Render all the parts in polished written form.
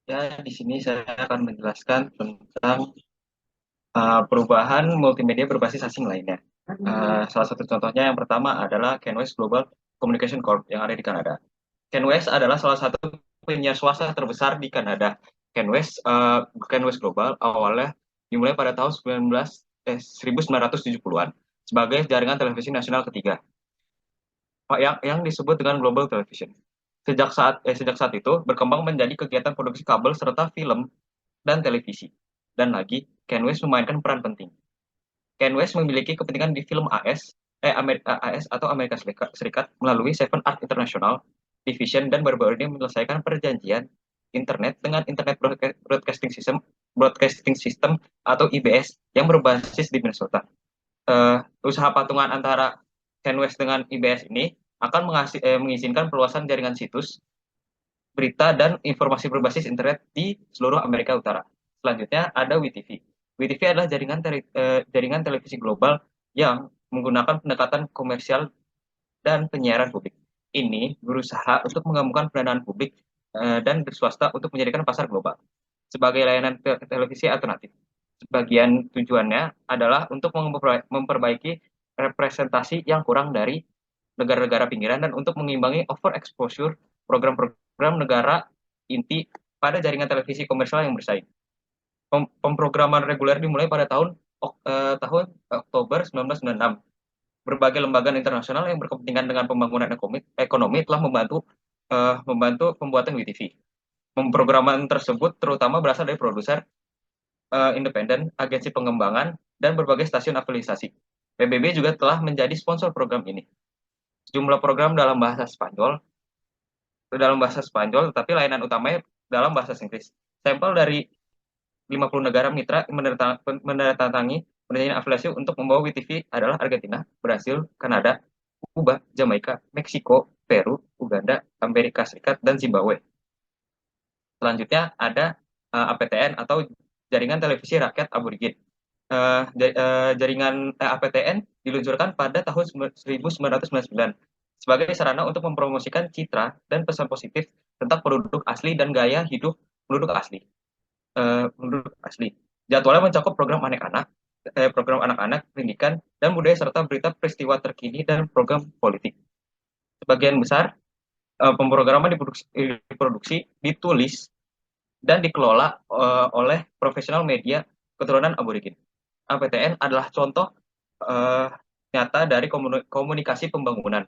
Ya, di sini saya akan menjelaskan tentang perubahan multimedia berbasis asing lainnya. Salah satu contohnya yang pertama adalah Canvas Global Communication Corp yang ada di Kanada. Canvas adalah salah satu penyiar swasta terbesar di Kanada. Canvas Global awalnya dimulai pada tahun 1970-an sebagai jaringan televisi nasional ketiga yang disebut dengan Global Television. Sejak saat itu berkembang menjadi kegiatan produksi kabel serta film dan televisi. Dan lagi, Canvas memainkan peran penting. Canvas memiliki kepentingan di film AS atau Amerika Serikat melalui Seven Arc International Division dan baru-baru ini menyelesaikan perjanjian internet dengan Internet Broadcasting System atau IBS yang berbasis di Minnesota. Usaha patungan antara Canvas dengan IBS ini akan mengizinkan perluasan jaringan situs berita dan informasi berbasis internet di seluruh Amerika Utara. Selanjutnya ada WTV. WTV adalah jaringan televisi global yang menggunakan pendekatan komersial dan penyiaran publik. Ini berusaha untuk menggabungkan pendanaan publik dan swasta untuk menjadikan pasar global sebagai layanan televisi alternatif. Sebagian tujuannya adalah untuk memperbaiki representasi yang kurang dari negara-negara pinggiran dan untuk mengimbangi overexposure program-program negara inti pada jaringan televisi komersial yang bersaing. Pemrograman reguler dimulai pada tahun Oktober 1996. Berbagai lembaga internasional yang berkepentingan dengan pembangunan ekonomi telah membantu pembuatan WTV. Pemrograman tersebut terutama berasal dari produser independen, agensi pengembangan, dan berbagai stasiun afiliasi. PBB juga telah menjadi sponsor program ini. Jumlah program dalam bahasa Spanyol, tetapi layanan utamanya dalam bahasa Inggris. Sampel dari 50 negara mitra menandatangani perjanjian afiliasi untuk membawa WTV adalah Argentina, Brasil, Kanada, Kuba, Jamaika, Meksiko, Peru, Uganda, Amerika Serikat, dan Zimbabwe. Selanjutnya ada APTN atau Jaringan Televisi Rakyat Aborigin. Jaringan APTN diluncurkan pada tahun 1999 sebagai sarana untuk mempromosikan citra dan pesan positif tentang penduduk asli dan gaya hidup penduduk asli. Jadwalnya mencakup program anak-anak, pendidikan, dan budaya serta berita peristiwa terkini dan program politik. Sebagian besar pemrograman diproduksi, ditulis, dan dikelola oleh profesional media keturunan aborigin. APTN adalah contoh eh, nyata dari komunikasi pembangunan.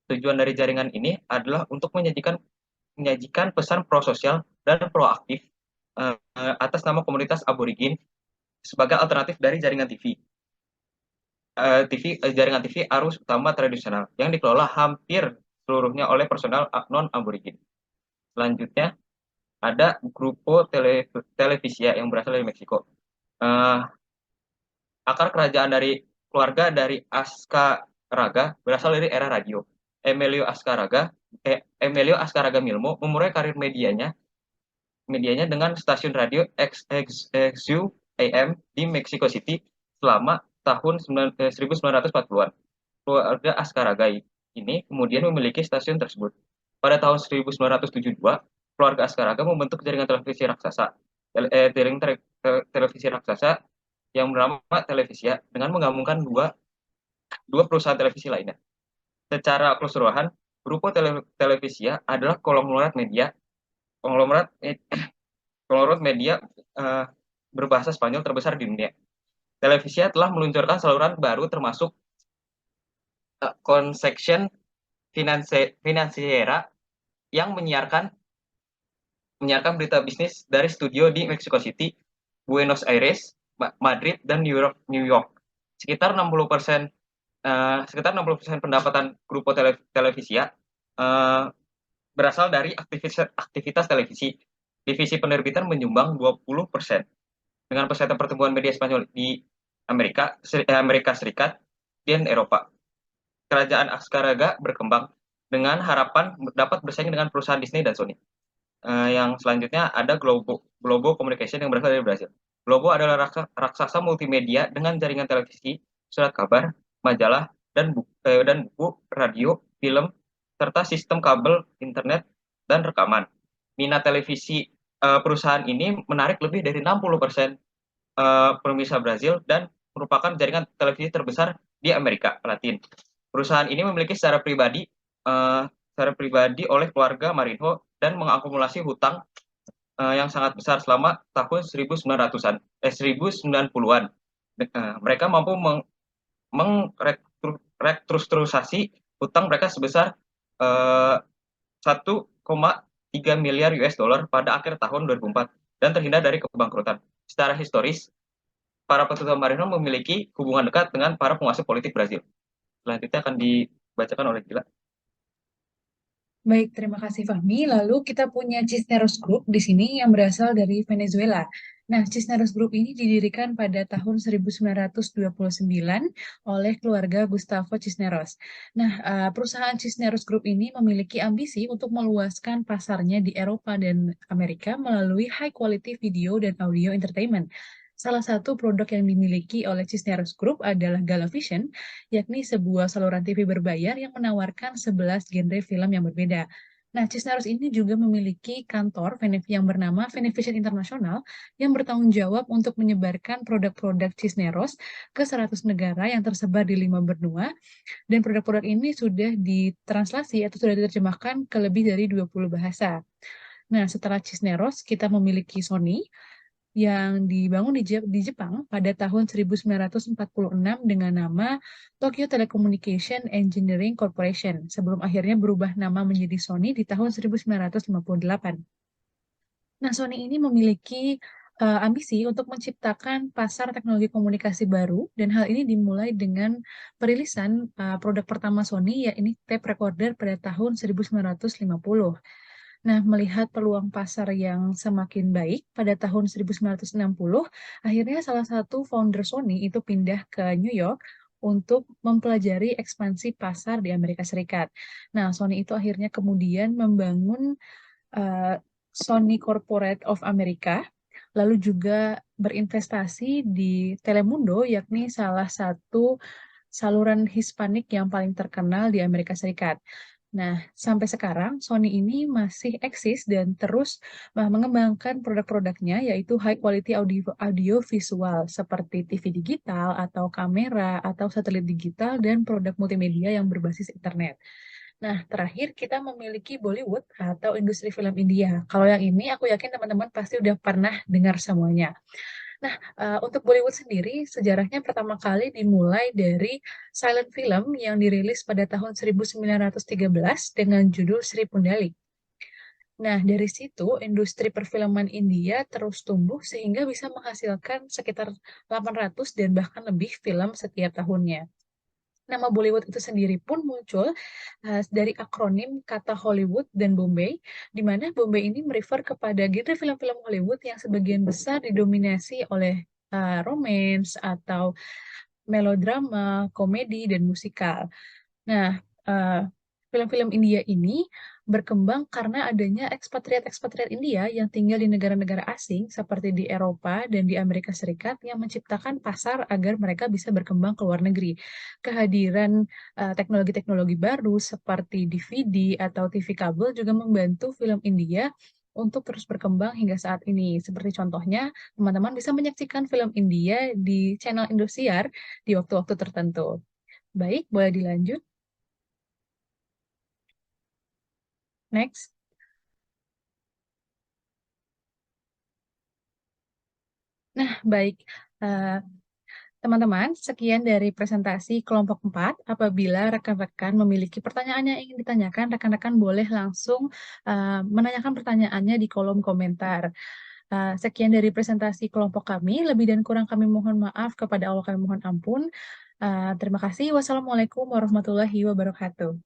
Tujuan dari jaringan ini adalah untuk menyajikan pesan prososial dan proaktif atas nama komunitas aborigin sebagai alternatif dari jaringan jaringan TV arus utama tradisional yang dikelola hampir seluruhnya oleh personal non-aborigin. Selanjutnya ada Grupo Televisia yang berasal dari Meksiko. Uh, Akar kerajaan dari keluarga dari Azcárraga berasal dari era radio. Emilio Azcárraga Milmo memulai karir medianya dengan stasiun radio XXU AM di Mexico City selama tahun 1940-an. Keluarga Azcárraga ini kemudian memiliki stasiun tersebut. Pada tahun 1972, keluarga Azcárraga membentuk jaringan televisi raksasa yang bernama Televisia dengan menggabungkan dua perusahaan televisi lainnya. Secara keseluruhan, Grupo Televisia adalah konglomerat konglomerat media uh, berbahasa Spanyol terbesar di dunia. Televisia telah meluncurkan saluran baru termasuk Concession Financiera yang menyiarkan berita bisnis dari studio di Mexico City, Buenos Aires, Madrid, dan New York. Sekitar 60% pendapatan Grupo Televisia berasal dari aktivitas televisi. Divisi penerbitan menyumbang 20%. Dengan persentase pertumbuhan media Spanyol di Amerika Serikat dan Eropa. Kerajaan Azcárraga berkembang dengan harapan dapat bersaing dengan perusahaan Disney dan Sony. Yang selanjutnya ada Globo Communication yang berasal dari Brasil. Globo adalah raksasa multimedia dengan jaringan televisi, surat kabar, majalah, dan buku, radio, film, serta sistem kabel internet dan rekaman. Minat televisi perusahaan ini menarik lebih dari 60% pemirsa Brazil dan merupakan jaringan televisi terbesar di Amerika Latin. Perusahaan ini memiliki secara pribadi oleh keluarga Marinho dan mengakumulasi hutang yang sangat besar selama tahun 1900-an, 1990-an. Mereka mampu mengrestrukturisasi hutang mereka sebesar 1,3 miliar US dollar pada akhir tahun 2004 dan terhindar dari kebangkrutan. Secara historis, para petugas Marino memiliki hubungan dekat dengan para penguasa politik Brazil. Selanjutnya akan dibacakan oleh Gila. Baik, terima kasih Fahmi. Lalu kita punya Cisneros Group di sini yang berasal dari Venezuela. Nah, Cisneros Group ini didirikan pada tahun 1929 oleh keluarga Gustavo Cisneros. Nah, perusahaan Cisneros Group ini memiliki ambisi untuk meluaskan pasarnya di Eropa dan Amerika melalui high quality video dan audio entertainment. Salah satu produk yang dimiliki oleh Cisneros Group adalah Galavision, yakni sebuah saluran TV berbayar yang menawarkan 11 genre film yang berbeda. Nah, Cisneros ini juga memiliki kantor yang bernama Venevision International yang bertanggung jawab untuk menyebarkan produk-produk Cisneros ke 100 negara yang tersebar di 5 benua, dan produk-produk ini sudah ditranslasi atau sudah diterjemahkan ke lebih dari 20 bahasa. Nah, setelah Cisneros, kita memiliki Sony, yang dibangun di Jepang pada tahun 1946 dengan nama Tokyo Telecommunication Engineering Corporation, sebelum akhirnya berubah nama menjadi Sony di tahun 1958. Nah, Sony ini memiliki ambisi untuk menciptakan pasar teknologi komunikasi baru, dan hal ini dimulai dengan perilisan produk pertama Sony, yaitu tape recorder pada tahun 1950. Nah, melihat peluang pasar yang semakin baik pada tahun 1960, akhirnya salah satu founder Sony itu pindah ke New York untuk mempelajari ekspansi pasar di Amerika Serikat. Nah, Sony itu akhirnya kemudian membangun Sony Corporate of America, lalu juga berinvestasi di Telemundo, yakni salah satu saluran Hispanik yang paling terkenal di Amerika Serikat. Nah, sampai sekarang Sony ini masih eksis dan terus mengembangkan produk-produknya, yaitu high quality audio visual seperti TV digital atau kamera atau satelit digital dan produk multimedia yang berbasis internet. Nah, terakhir kita memiliki Bollywood atau industri film India. Kalau yang ini aku yakin teman-teman pasti udah pernah dengar semuanya. Nah, untuk Bollywood sendiri, sejarahnya pertama kali dimulai dari silent film yang dirilis pada tahun 1913 dengan judul Sri Pundali. Nah, dari situ industri perfilman India terus tumbuh sehingga bisa menghasilkan sekitar 800 dan bahkan lebih film setiap tahunnya. Nama Bollywood itu sendiri pun muncul dari akronim kata Hollywood dan Bombay, di mana Bombay ini merefer kepada genre film-film Hollywood yang sebagian besar didominasi oleh romance atau melodrama, komedi, dan musikal. Nah, eh, film-film India ini berkembang karena adanya ekspatriat-ekspatriat India yang tinggal di negara-negara asing seperti di Eropa dan di Amerika Serikat yang menciptakan pasar agar mereka bisa berkembang ke luar negeri. Kehadiran teknologi-teknologi baru seperti DVD atau TV kabel juga membantu film India untuk terus berkembang hingga saat ini. Seperti contohnya, teman-teman bisa menyaksikan film India di channel Indosiar di waktu-waktu tertentu. Baik, boleh dilanjut. Next. Nah, baik. Eh, Teman-teman, sekian dari presentasi kelompok 4. Apabila rekan-rekan memiliki pertanyaan yang ingin ditanyakan, rekan-rekan boleh langsung menanyakan pertanyaannya di kolom komentar. Sekian dari presentasi kelompok kami. Lebih dan kurang kami mohon maaf, kepada Allah kami mohon ampun. Terima kasih. Wassalamualaikum warahmatullahi wabarakatuh.